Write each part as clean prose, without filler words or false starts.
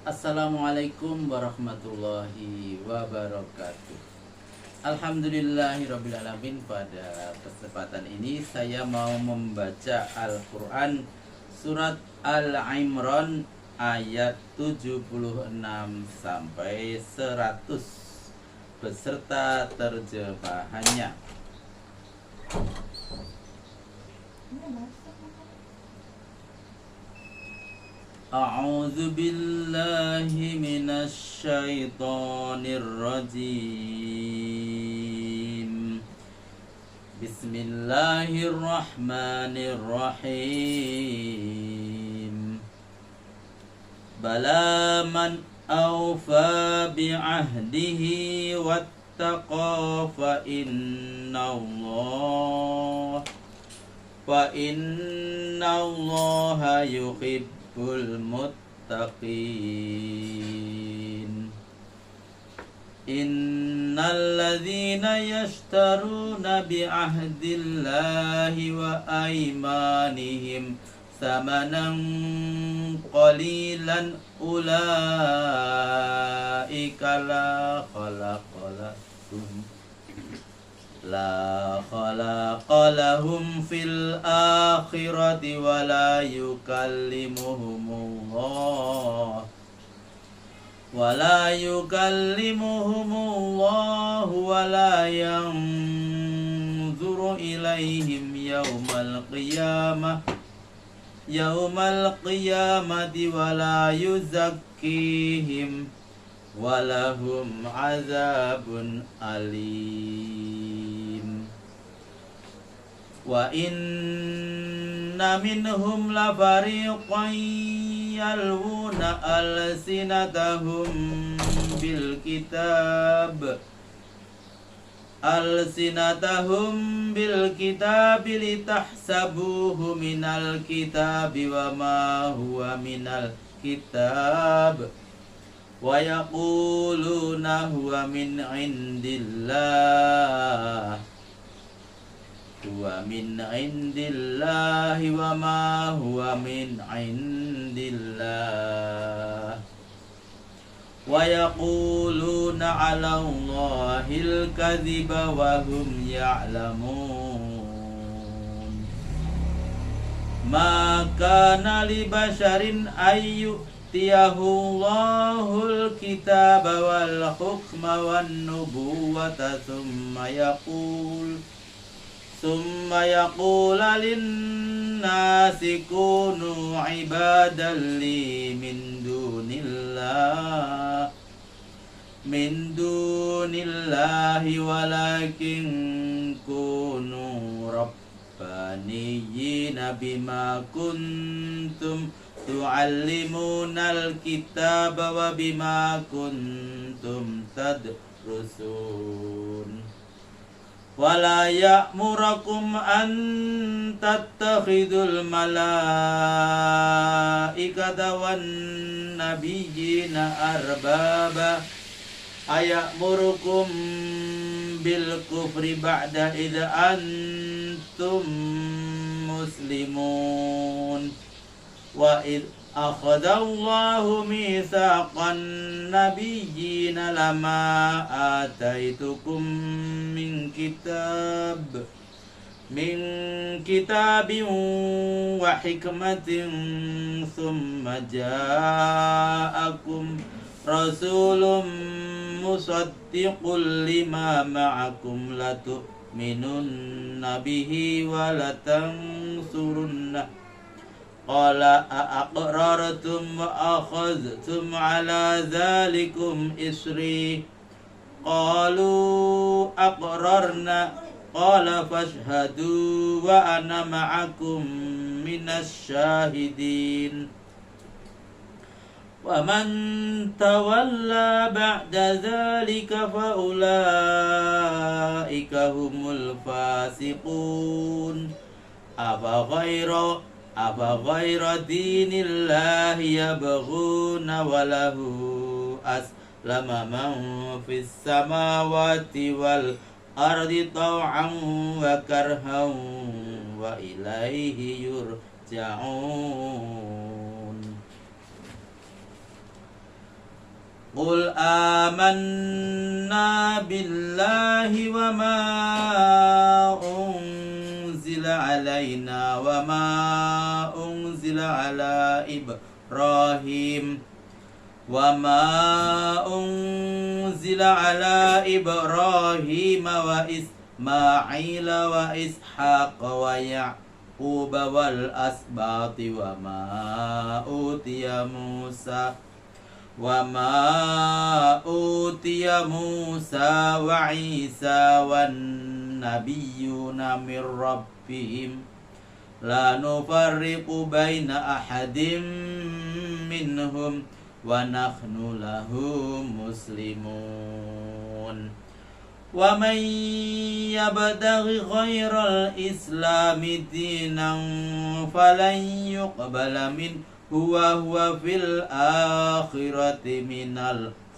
Assalamualaikum warahmatullahi wabarakatuh. Alhamdulillahirrabbilalamin. Pada kesempatan ini saya mau membaca Al-Quran surat Al-Imran ayat 76 sampai 100 beserta terjemahannya. A'udzu billahi minasy syaithanir rajim. Bismillahirrahmanirrahim. Bala man awfa bi'ahdihi wattaqa fa innallaha yuhibbul muttaqin. Innal ladzina yashtaruna bi ahdillahi wa aymanihim samanan qalilan ulaika la khalaqa lahum fil akhirati wa la yukallimuhumullah wa la yanzuru ilaihim yaumal qiyamati wa la yuzakkihim wa lahum azabun alim. Wa inna minhum la fariqan yalwuna alsinatahum bil kitab litahsabuhu minal kitabi wa ma huwa minal kitab wa yaquluna huwa min indillahi wa ma huwa min indillah wa yaquluna 'ala Allahil kadhiba wa hum ya'lamun. Ma kana li basharin ayyutiyahu Allahul kitaba wal hukma wan nubuwata thumma yaqul lin-nasi kunu ibadan li min dunillahi walakin kunu rabbaniyina bima kuntum tu'allimunal kitaba wa bima kuntum tadrusun. Wala ya'murakum an tattakhidul malaikata wan nabiyyina arbaba aya'murukum bil kufri ba'da idh antum muslimun. Wa idh akhadallahu mitsaqan nabiyyina lama ataitukum min kitabin wa hikmatin thumma ja'akum rasulun musaddiqul lima ma'akum latu'minunna bihi wa latansurunna. Qala aqrartum wa akhadhtum ala dhalikum isri. Qalu aqrarna. Qala fashhadu wa ana ma'akum minas syahidin. Wa man tawalla ba'da dhalika fa ulaika humul fasiqun. Afa ghaira dinillahi yabghuna wa lahu aslama man fis samawati wal ardi taw'an wa karhan wa ilaihi 'ilaihi yurja'un. قل آمنا بالله وما أنزل علينا وما أنزل على إبراهيم وإسماعيل وإسحاق ويعقوب والأسباط وما أوتي موسى وعيسى والنبيون من ربهم لا نفرق بين أحد منهم ونحن له مسلمون ومن يبتغ غير الإسلام دينا فلن يقبل منه وهو في الآخرة من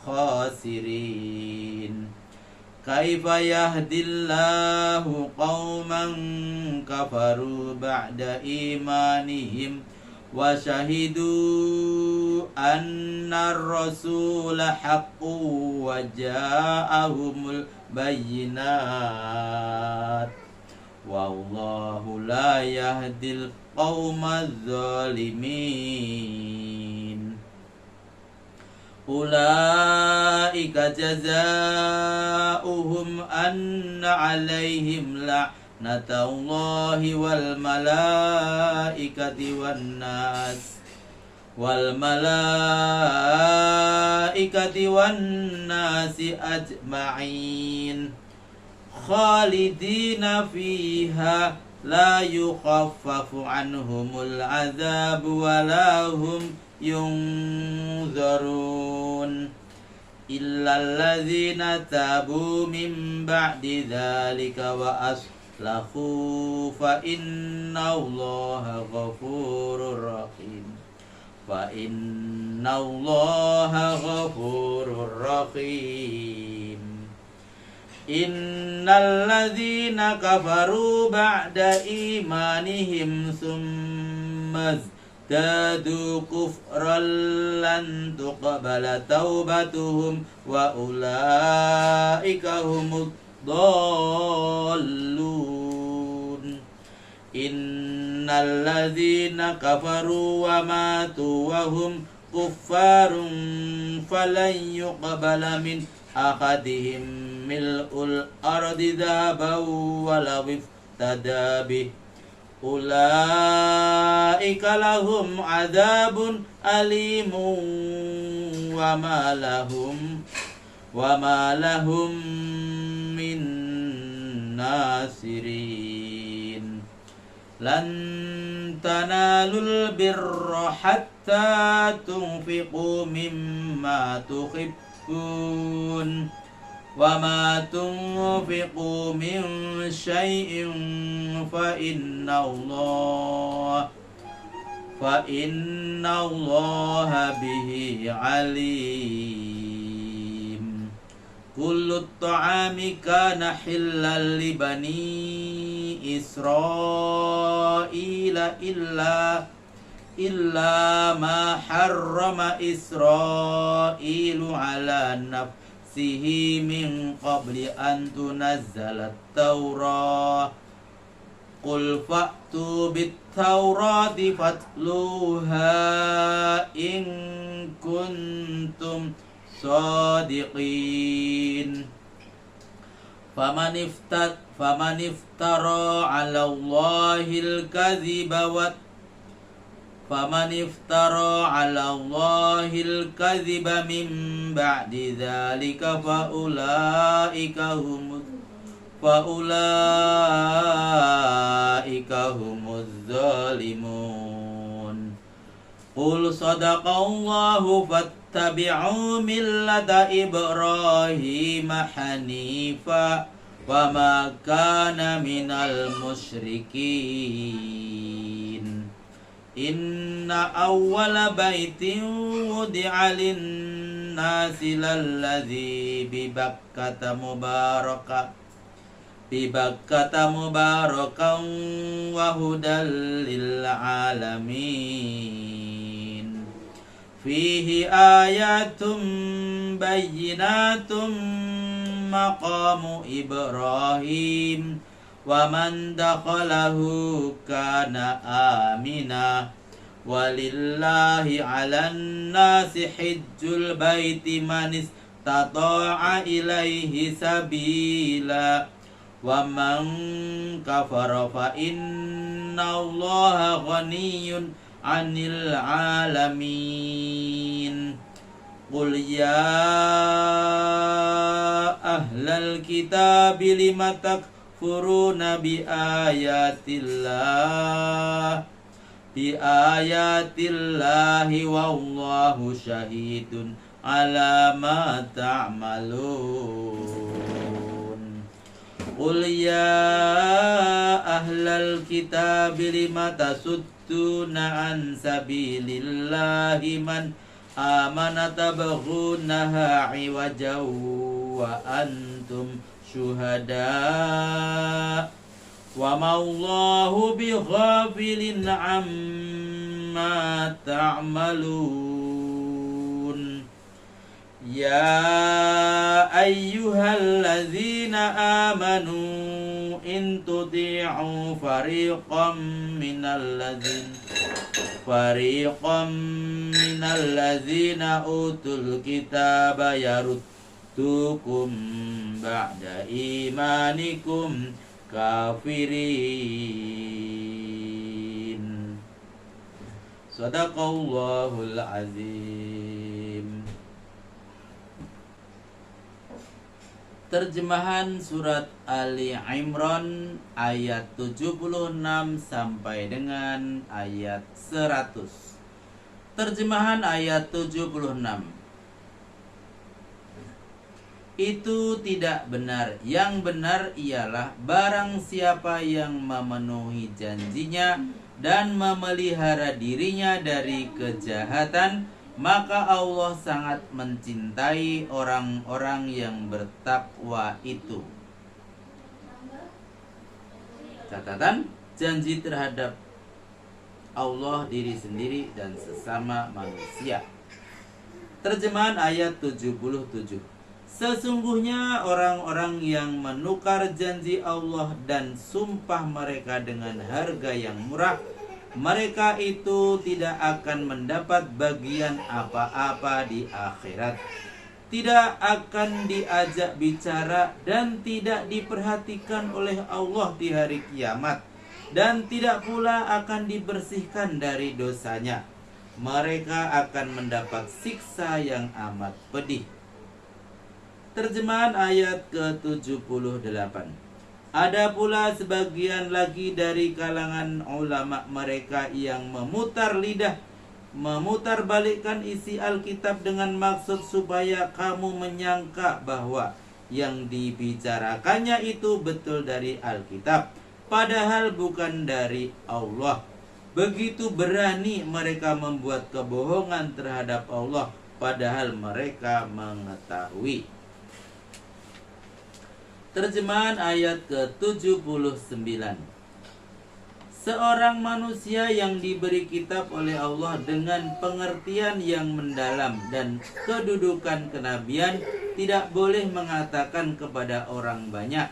الخاسرين كيف يهدي الله قوما كفروا بعد إيمانهم وشهدوا أن الرسول حق وجاءهم البينات والله لا يهدي القوم الظالمين أولئك جزاؤهم أن عليهم لعنة الله والملائكة والناس أجمعين خالدين فيها لا يخفف عنهم العذاب ولا هم ينذرون إلا الذين تابوا من بعد ذلك وأصلحوا فإن الله غفور رحيم إن الذين كفروا بعد إيمانهم ثم ازدادوا كفرا لن تقبل توبتهم وأولئك هم الضالون إن الذين كفروا وماتوا وهم كفار فلن يقبل من أحدهم ملء الأرض ذهبا ولو افتدى به أولئك لهم عذاب أليم وما لهم من ناصرين لن تنالوا البر حتى تنفقوا مما تحبون وما تنفقوا من شيء فإن الله به عليم كل الطعام كان حلا لبني إسرائيل إلا ما حرم إسرائيل على نفسه من قبل أن تنزل التوراة قل فأتوا بالتوراة فاتلوها إن كنتم صادقين فمن افترى على الله الكذب من بعد ذلك فأولئك هم الظالمون قل صدق الله فاتبعوا ملة إبراهيم حنيفا وما كان من المشركين إن أول بيت وضع للناس للذي ببكة مباركا وهدى للعالمين fihi ayatum bayyinatum maqamu Ibrahim wa man dakhalahu kana amina walillahi 'alan nasi hajjul baiti man istata'a ilaihi sabila wa man kafara fa innallaha ghaniyyun 'anil 'alamin. Qul ya ahlal kitabi lima takfuruna bi ayatillahi wallahu syahidun ala ma ta'malun. Qul ya ahlal kitabi lima tasudduna an sabilillahi man amana tabghunaha iwajaw wa antum syuhada wa ma'allahu bighafilin amma ta'malun. Ya ayyuhalladzina amanu in tuti'u fariqam minalladzina utul kitaba yaruddukum ba'da imanikum kafirin. Sadaqallahul azim. Terjemahan surat Ali Imran ayat 76 sampai dengan ayat 100. Terjemahan ayat 76. Itu tidak benar. Yang benar ialah barang siapa yang memenuhi janjinya dan memelihara dirinya dari kejahatan, maka Allah sangat mencintai orang-orang yang bertakwa itu. Catatan, janji terhadap Allah, diri sendiri, dan sesama manusia. Terjemahan ayat 77. Sesungguhnya orang-orang yang menukar janji Allah dan sumpah mereka dengan harga yang murah, mereka itu tidak akan mendapat bagian apa-apa di akhirat, tidak akan diajak bicara dan tidak diperhatikan oleh Allah di hari kiamat, dan tidak pula akan dibersihkan dari dosanya. Mereka akan mendapat siksa yang amat pedih. Terjemahan ayat ke-78. Ada pula sebagian lagi dari kalangan ulama mereka yang memutar balikkan isi Alkitab dengan maksud supaya kamu menyangka bahwa yang dibicarakannya itu betul dari Alkitab, padahal bukan dari Allah. Begitu berani mereka membuat kebohongan terhadap Allah, padahal mereka mengetahui. Terjemahan ayat ke-79. Seorang manusia yang diberi kitab oleh Allah dengan pengertian yang mendalam dan kedudukan kenabian tidak boleh mengatakan kepada orang banyak,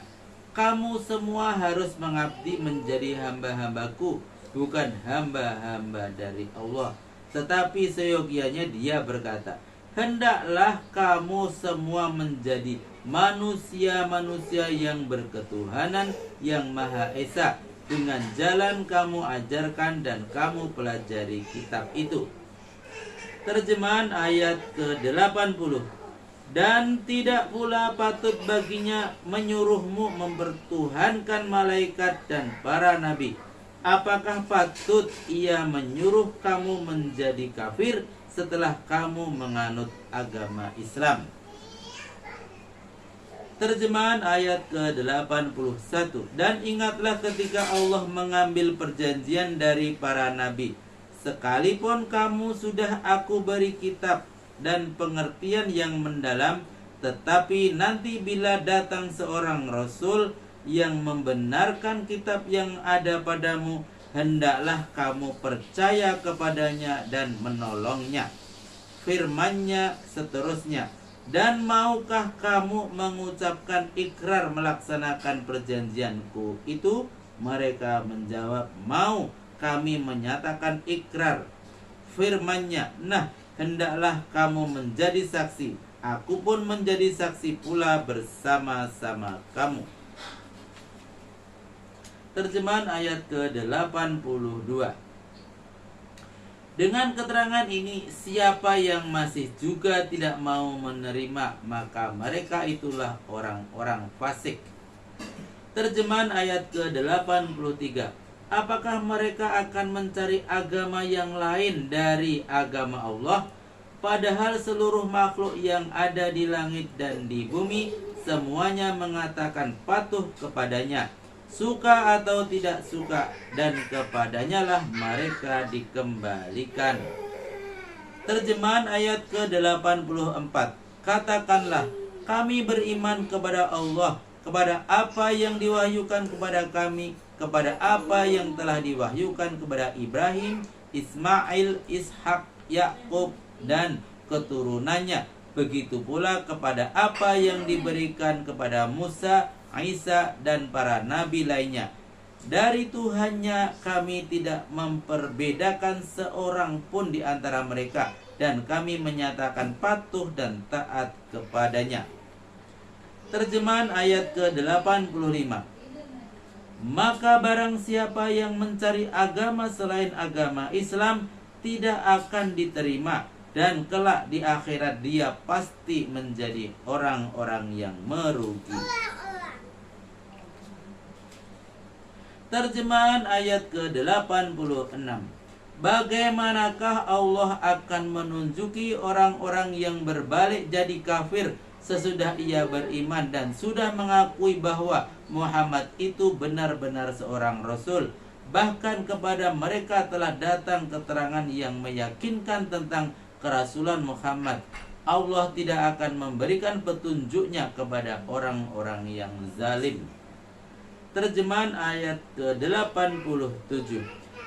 kamu semua harus mengabdi menjadi hamba-hambaku, bukan hamba-hamba dari Allah. Tetapi seyogianya dia berkata, hendaklah kamu semua menjadi manusia-manusia yang berketuhanan yang Maha Esa, dengan jalan kamu ajarkan dan kamu pelajari kitab itu. Terjemahan ayat ke-80. Dan tidak pula patut baginya menyuruhmu mempertuhankan malaikat dan para nabi. Apakah patut ia menyuruh kamu menjadi kafir setelah kamu menganut agama Islam? Terjemahan ayat ke-81. Dan ingatlah ketika Allah mengambil perjanjian dari para nabi, sekalipun kamu sudah aku beri kitab dan pengertian yang mendalam, tetapi nanti bila datang seorang rasul yang membenarkan kitab yang ada padamu, hendaklah kamu percaya kepadanya dan menolongnya. firman-Nya seterusnya, dan maukah kamu mengucapkan ikrar melaksanakan perjanjianku itu? Mereka menjawab, mau. Kami menyatakan ikrar. Firman-Nya, nah, hendaklah kamu menjadi saksi, aku pun menjadi saksi pula bersama-sama kamu. Terjemahan ayat ke-82. Dengan keterangan ini, siapa yang masih juga tidak mau menerima, maka mereka itulah orang-orang fasik. Terjemahan ayat ke-83. Apakah mereka akan mencari agama yang lain dari agama Allah? Padahal seluruh makhluk yang ada di langit dan di bumi semuanya mengatakan patuh kepadanya, suka atau tidak suka, dan kepadanya lah mereka dikembalikan. Terjemahan ayat ke-84. Katakanlah, kami beriman kepada Allah, kepada apa yang diwahyukan kepada kami, kepada apa yang telah diwahyukan kepada Ibrahim, Ismail, Ishak, Yakub, dan keturunannya. Begitu pula kepada apa yang diberikan kepada Musa, Isa, dan para nabi lainnya. Dari Tuhannya kami tidak memperbedakan seorang pun di antara mereka, dan kami menyatakan patuh dan taat kepadanya. Terjemahan ayat ke-85. Maka barang siapa yang mencari agama selain agama Islam tidak akan diterima, dan kelak di akhirat dia pasti menjadi orang-orang yang merugi. Terjemahan ayat ke-86. Bagaimanakah Allah akan menunjuki orang-orang yang berbalik jadi kafir sesudah ia beriman dan sudah mengakui bahwa Muhammad itu benar-benar seorang Rasul? Bahkan kepada mereka telah datang keterangan yang meyakinkan tentang kerasulan Muhammad. Allah tidak akan memberikan petunjuknya kepada orang-orang yang zalim. Terjemahan ayat ke-87.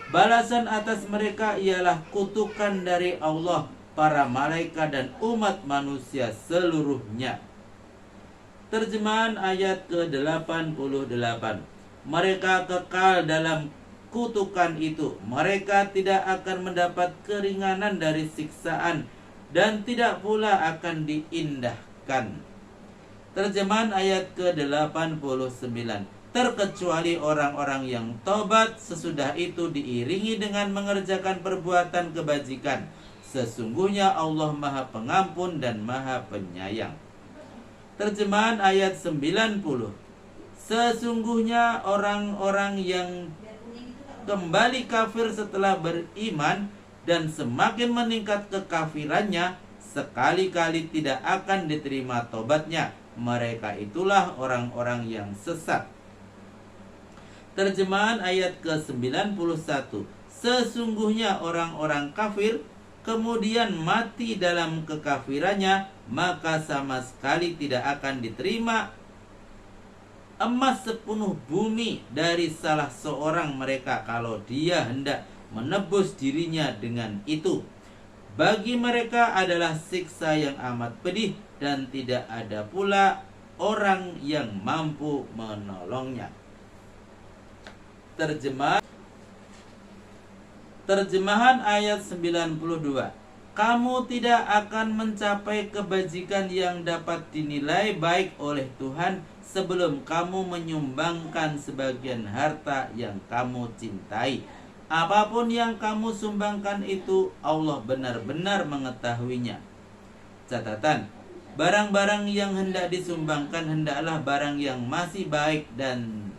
Balasan atas mereka ialah kutukan dari Allah, para malaikat dan umat manusia seluruhnya. Terjemahan ayat ke-88. Mereka kekal dalam kutukan itu. Mereka tidak akan mendapat keringanan dari siksaan dan tidak pula akan diindahkan. Terjemahan ayat ke-89. Terkecuali orang-orang yang tobat sesudah itu diiringi dengan mengerjakan perbuatan kebajikan. Sesungguhnya Allah Maha Pengampun dan Maha Penyayang. Terjemahan ayat 90. Sesungguhnya orang-orang yang kembali kafir setelah beriman dan semakin meningkat kekafirannya, sekali-kali tidak akan diterima tobatnya. Mereka itulah orang-orang yang sesat. Terjemahan ayat ke-91. Sesungguhnya orang-orang kafir kemudian mati dalam kekafirannya, maka sama sekali tidak akan diterima emas sepenuh bumi dari salah seorang mereka kalau dia hendak menebus dirinya dengan itu. Bagi mereka adalah siksa yang amat pedih dan tidak ada pula orang yang mampu menolongnya. Terjemahan ayat 92. Kamu tidak akan mencapai kebajikan yang dapat dinilai baik oleh Tuhan sebelum kamu menyumbangkan sebagian harta yang kamu cintai. Apapun yang kamu sumbangkan itu Allah benar-benar mengetahuinya. Catatan: barang-barang yang hendak disumbangkan hendaklah barang yang masih baik dan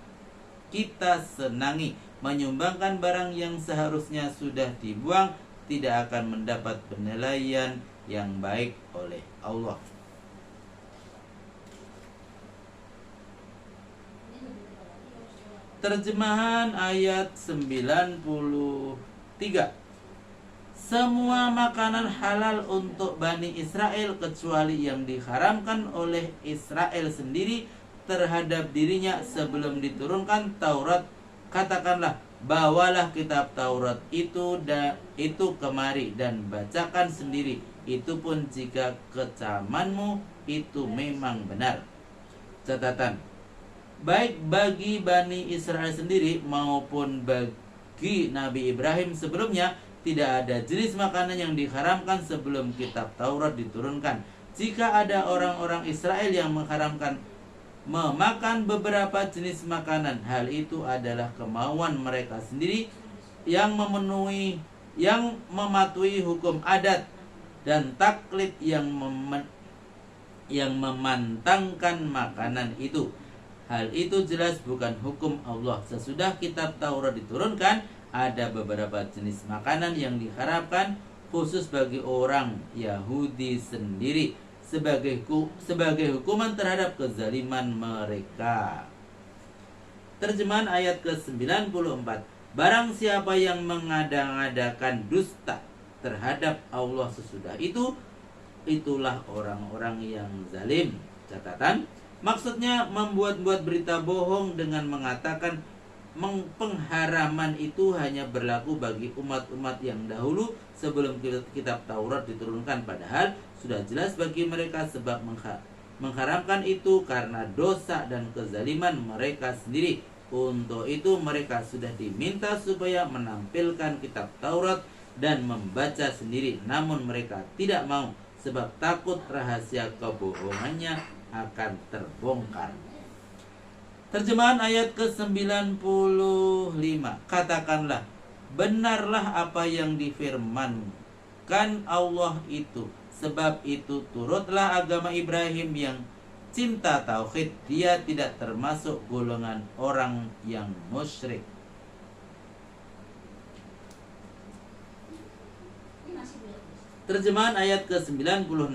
kita senangi. Menyumbangkan barang yang seharusnya sudah dibuang tidak akan mendapat penilaian yang baik oleh Allah. Terjemahan ayat 93. Semua makanan halal untuk Bani Israel kecuali yang diharamkan oleh Israel sendiri terhadap dirinya sebelum diturunkan Taurat. Katakanlah, bawalah kitab Taurat itu kemari dan bacakan sendiri itu pun jika kecamanmu itu memang benar. Catatan, baik bagi Bani Israel sendiri maupun bagi Nabi Ibrahim sebelumnya, tidak ada jenis makanan yang diharamkan sebelum kitab Taurat diturunkan. Jika ada orang-orang Israel yang mengharamkan memakan beberapa jenis makanan, hal itu adalah kemauan mereka sendiri yang mematuhi hukum adat dan taklid yang memantangkan makanan itu. Hal itu jelas bukan hukum Allah. Sesudah kitab Taurat diturunkan, ada beberapa jenis makanan yang diharapkan khusus bagi orang Yahudi sendiri sebagai hukuman terhadap kezaliman mereka. Terjemahan ayat ke-94. Barang siapa yang mengada-ngadakan dusta terhadap Allah sesudah itu, itulah orang-orang yang zalim. Catatan, maksudnya membuat-buat berita bohong dengan mengatakan pengharaman itu hanya berlaku bagi umat-umat yang dahulu sebelum kitab Taurat diturunkan, padahal sudah jelas bagi mereka sebab mengharamkan itu karena dosa dan kezaliman mereka sendiri. Untuk itu mereka sudah diminta supaya menampilkan kitab Taurat dan membaca sendiri, namun mereka tidak mau sebab takut rahasia kebohongannya akan terbongkar. Terjemahan ayat ke-95. Katakanlah, benarlah apa yang difirmankan Allah itu. Sebab itu turutlah agama Ibrahim yang cinta tauhid. Dia tidak termasuk golongan orang yang musyrik. Terjemahan ayat ke-96.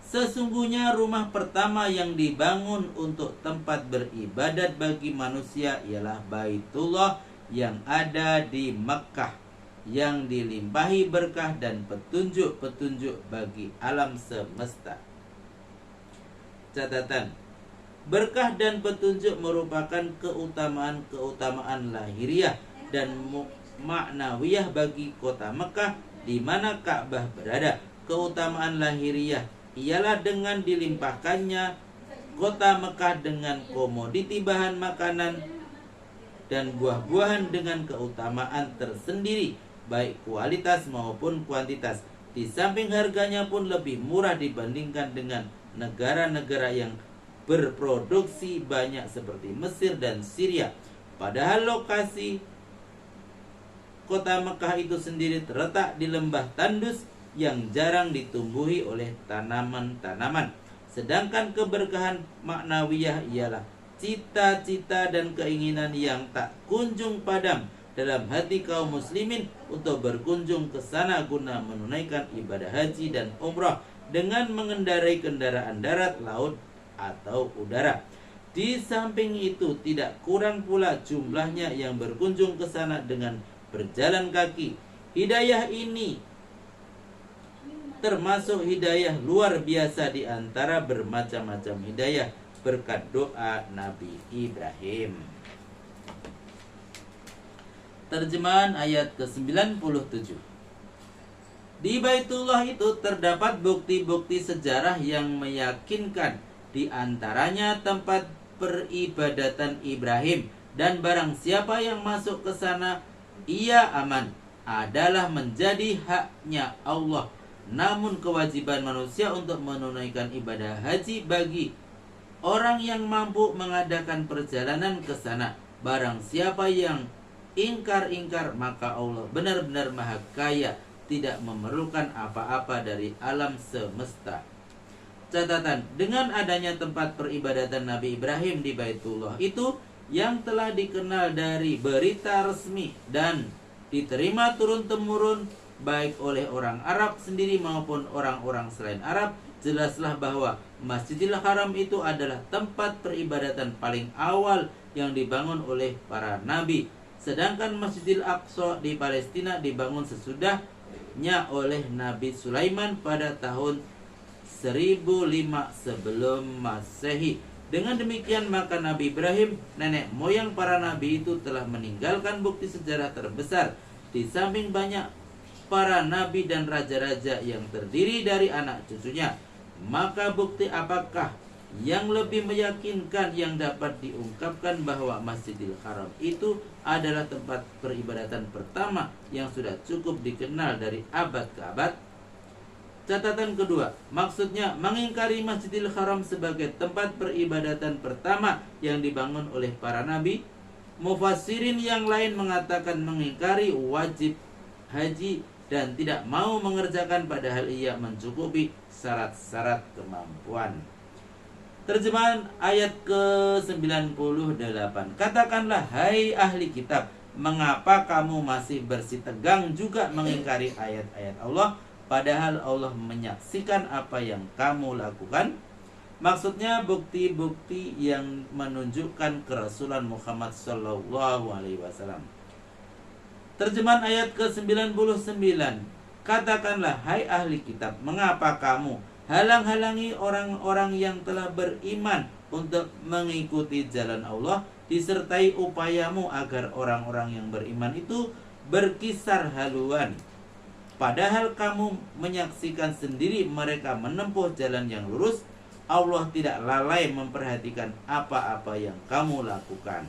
Sesungguhnya rumah pertama yang dibangun untuk tempat beribadat bagi manusia ialah Baitullah yang ada di Mekkah, yang dilimpahi berkah dan petunjuk-petunjuk bagi alam semesta. Catatan, berkah dan petunjuk merupakan keutamaan lahiriah dan maknawiyah bagi kota Mekkah di mana Ka'bah berada. Keutamaan lahiriah ialah dengan dilimpahkannya kota Mekkah dengan komoditi bahan makanan dan buah-buahan dengan keutamaan tersendiri, baik kualitas maupun kuantitas. Di samping harganya pun lebih murah dibandingkan dengan negara-negara yang berproduksi banyak seperti Mesir dan Syria. Padahal lokasi kota Mekkah itu sendiri terletak di lembah tandus yang jarang ditumbuhi oleh tanaman-tanaman. Sedangkan keberkahan maknawiyah ialah cita-cita dan keinginan yang tak kunjung padam dalam hati kaum muslimin untuk berkunjung ke sana guna menunaikan ibadah haji dan umrah dengan mengendarai kendaraan darat, laut, atau udara. Di samping itu tidak kurang pula jumlahnya yang berkunjung ke sana dengan berjalan kaki. Hidayah ini termasuk hidayah luar biasa di antara bermacam-macam hidayah berkat doa Nabi Ibrahim. Terjemahan ayat ke-97. Di Baitullah itu terdapat bukti-bukti sejarah yang meyakinkan, di antaranya tempat peribadatan Ibrahim, dan barang siapa yang masuk ke sana ia aman, adalah menjadi haknya Allah. Namun kewajiban manusia untuk menunaikan ibadah haji bagi orang yang mampu mengadakan perjalanan ke sana. Barang siapa yang ingkar-ingkar, maka Allah benar-benar maha kaya, tidak memerlukan apa-apa dari alam semesta. Catatan, dengan adanya tempat peribadatan Nabi Ibrahim di Baitullah itu yang telah dikenal dari berita resmi dan diterima turun-temurun baik oleh orang Arab sendiri maupun orang-orang selain Arab, jelaslah bahwa Masjidil Haram itu adalah tempat peribadatan paling awal yang dibangun oleh para nabi. Sedangkan Masjidil Aqsa di Palestina dibangun sesudahnya oleh Nabi Sulaiman pada tahun 1005 sebelum Masehi. Dengan demikian maka Nabi Ibrahim, nenek moyang para nabi itu, telah meninggalkan bukti sejarah terbesar. Di samping banyak para nabi dan raja-raja yang terdiri dari anak cucunya. Maka bukti apakah yang lebih meyakinkan yang dapat diungkapkan bahwa Masjidil Haram itu adalah tempat peribadatan pertama yang sudah cukup dikenal dari abad ke abad? Catatan kedua, maksudnya mengingkari Masjidil Haram sebagai tempat peribadatan pertama yang dibangun oleh para nabi. Mufassirin yang lain mengatakan mengingkari wajib haji dan tidak mau mengerjakan padahal ia mencukupi syarat-syarat kemampuan. Terjemahan ayat ke-98. Katakanlah, hai ahli kitab, mengapa kamu masih bersitegang juga mengingkari ayat-ayat Allah, padahal Allah menyaksikan apa yang kamu lakukan? Maksudnya bukti-bukti yang menunjukkan kerasulan Muhammad Sallallahu Alaihi Wasallam. Terjemahan ayat ke-99. Katakanlah, hai ahli kitab, mengapa kamu halang-halangi orang-orang yang telah beriman untuk mengikuti jalan Allah, disertai upayamu agar orang-orang yang beriman itu berkisar haluan, padahal kamu menyaksikan sendiri mereka menempuh jalan yang lurus. Allah tidak lalai memperhatikan apa-apa yang kamu lakukan.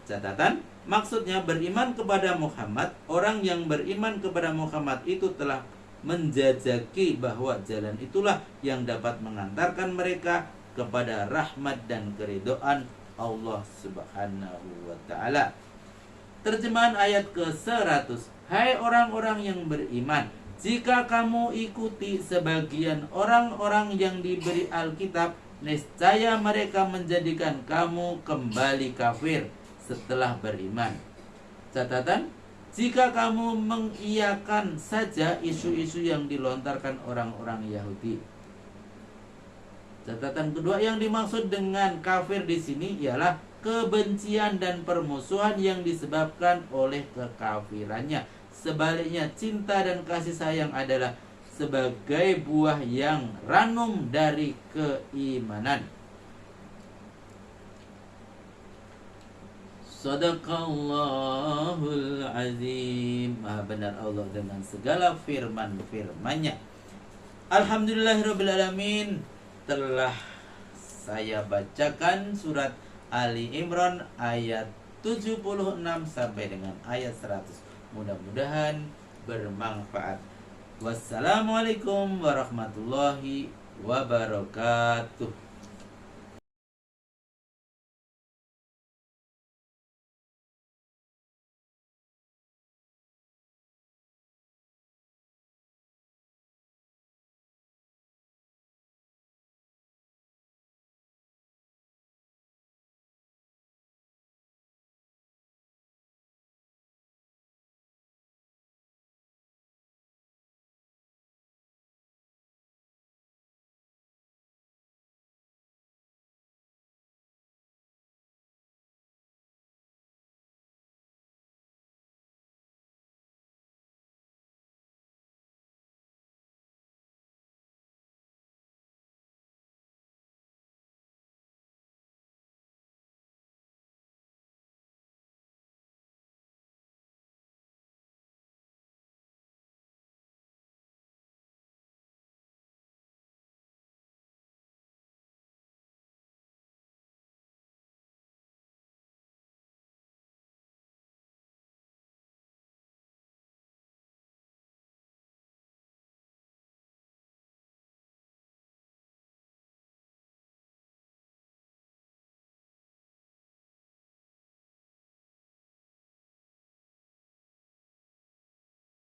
Catatan, maksudnya beriman kepada Muhammad. Orang yang beriman kepada Muhammad itu telah menjajaki bahwa jalan itulah yang dapat mengantarkan mereka kepada rahmat dan keridhaan Allah Subhanahu wa ta'ala. Terjemahan ayat ke-100. Hai orang-orang yang beriman, jika kamu ikuti sebagian orang-orang yang diberi Alkitab, niscaya mereka menjadikan kamu kembali kafir setelah beriman. Catatan, jika kamu mengiyakan saja isu-isu yang dilontarkan orang-orang Yahudi. Catatan kedua, yang dimaksud dengan kafir di sini ialah kebencian dan permusuhan yang disebabkan oleh kekafirannya. Sebaliknya, cinta dan kasih sayang adalah sebagai buah yang ranum dari keimanan. Sadaqallahul azim. Maha benar Allah dengan segala firman-firman-Nya. Alhamdulillahirrabbilalamin. Telah saya bacakan surat Ali Imran ayat 76 sampai dengan ayat 100. Mudah-mudahan bermanfaat. Wassalamualaikum warahmatullahi wabarakatuh.